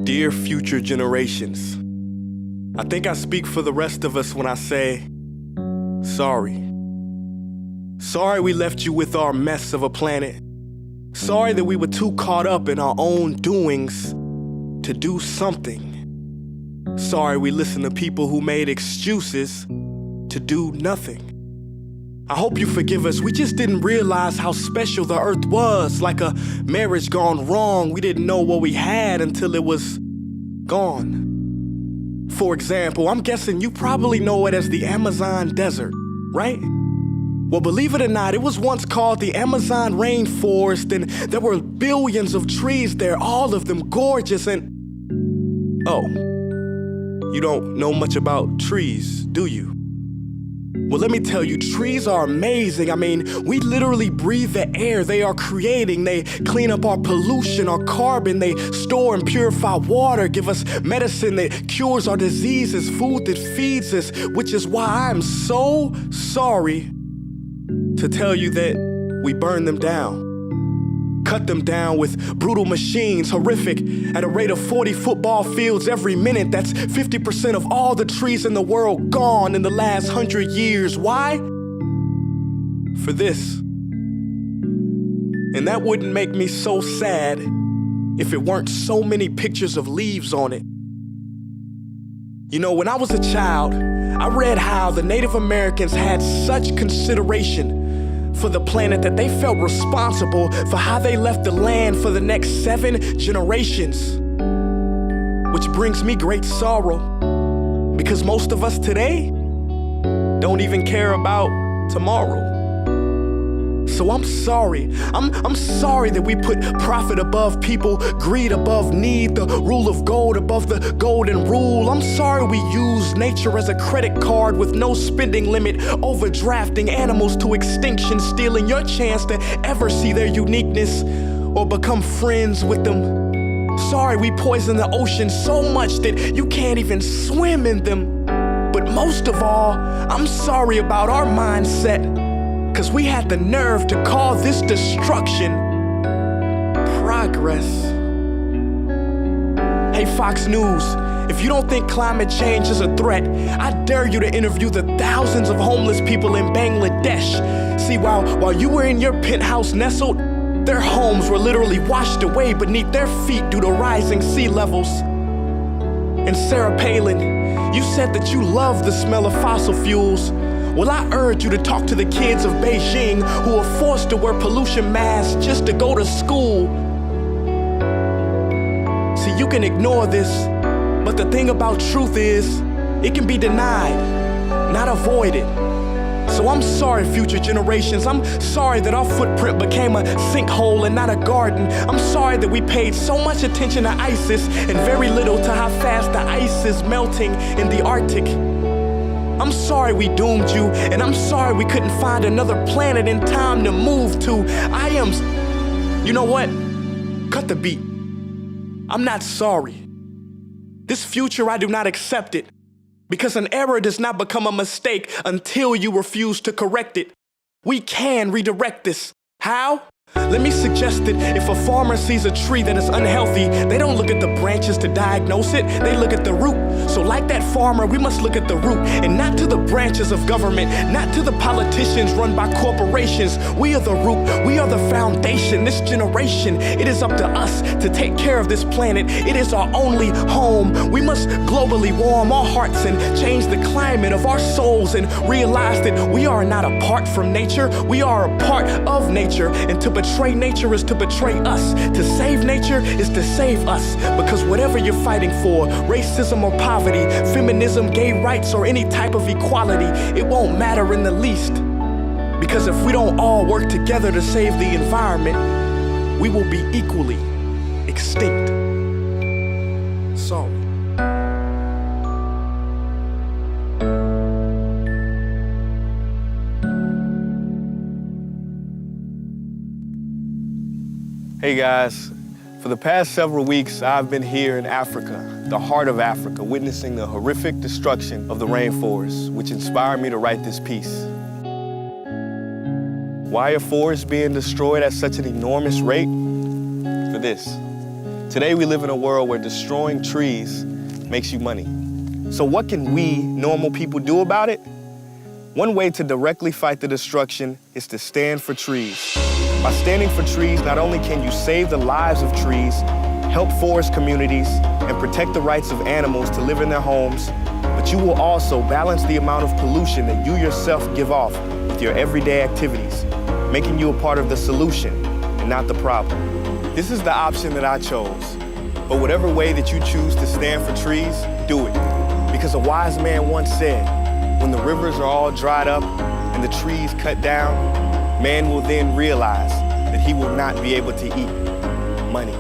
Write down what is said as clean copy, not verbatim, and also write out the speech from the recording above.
Dear future generations, I think I speak for the rest of us when I say, sorry. Sorry we left you with our mess of a planet. Sorry that we were too caught up in our own doings to do something. Sorry we listened to people who made excuses to do nothing. I hope you forgive us. We just didn't realize how special the earth was. Like a marriage gone wrong, we didn't know what we had until it was gone. For example, I'm guessing you probably know it as the Amazon desert, right? Well, believe it or not, it was once called the Amazon rainforest, and there were billions of trees there, all of them gorgeous, and... Oh, you don't know much about trees, do you? Well, let me tell you, trees are amazing. I mean, we literally breathe the air they are creating. They clean up our pollution, our carbon. They store and purify water, give us medicine that cures our diseases, food that feeds us, which is why I'm so sorry to tell you that we burn them down. Cut them down with brutal machines, horrific, at a rate of 40 football fields every minute. That's 50% of all the trees in the world gone in the last 100 years. Why? For this. And that wouldn't make me so sad if it weren't so many pictures of leaves on it. You know, when I was a child, I read how the Native Americans had such consideration for the planet that they felt responsible for how they left the land for the next 7 generations. Which brings me great sorrow, because most of us today don't even care about tomorrow. So I'm sorry. I'm sorry that we put profit above people, greed above need, the rule of gold above the golden rule. I'm sorry we use nature as a credit card with no spending limit, overdrafting animals to extinction, stealing your chance to ever see their uniqueness or become friends with them. Sorry we poison the ocean so much that you can't even swim in them. But most of all, I'm sorry about our mindset, 'cause we had the nerve to call this destruction progress. Hey Fox News, if you don't think climate change is a threat, I dare you to interview the thousands of homeless people in Bangladesh. See, while you were in your penthouse nestled, their homes were literally washed away beneath their feet due to rising sea levels. And Sarah Palin, you said that you love the smell of fossil fuels. Well, I urge you to talk to the kids of Beijing who are forced to wear pollution masks just to go to school. See, you can ignore this, but the thing about truth is, it can be denied, not avoided. So I'm sorry, future generations. I'm sorry that our footprint became a sinkhole and not a garden. I'm sorry that we paid so much attention to ISIS and very little to how fast the ice is melting in the Arctic. I'm sorry we doomed you, and I'm sorry we couldn't find another planet in time to move to. You know what? Cut the beat. I'm not sorry. This future, I do not accept it, because an error does not become a mistake until you refuse to correct it. We can redirect this. How? Let me suggest that if a farmer sees a tree that is unhealthy, they don't look at the branches to diagnose it, they look at the root. So like that farmer, we must look at the root, and not to the branches of government, not to the politicians run by corporations. We are the root, we are the foundation. This generation, it is up to us to take care of this planet. It is our only home. We must globally warm our hearts and change the climate of our souls and realize that we are not apart from nature, we are a part of nature. And to betray nature is to betray us. To save nature is to save us. Because whatever you're fighting for, racism or poverty, feminism, gay rights, or any type of equality, it won't matter in the least. Because if we don't all work together to save the environment, we will be equally extinct. Sorry. Hey guys, for the past several weeks, I've been here in Africa, the heart of Africa, witnessing the horrific destruction of the rainforest, which inspired me to write this piece. Why are forests being destroyed at such an enormous rate? For this. Today we live in a world where destroying trees makes you money. So what can we, normal people, do about it? One way to directly fight the destruction is to stand for trees. By standing for trees, not only can you save the lives of trees, help forest communities, and protect the rights of animals to live in their homes, but you will also balance the amount of pollution that you yourself give off with your everyday activities, making you a part of the solution and not the problem. This is the option that I chose. But whatever way that you choose to stand for trees, do it. Because a wise man once said, when the rivers are all dried up and the trees cut down, man will then realize that he will not be able to eat money.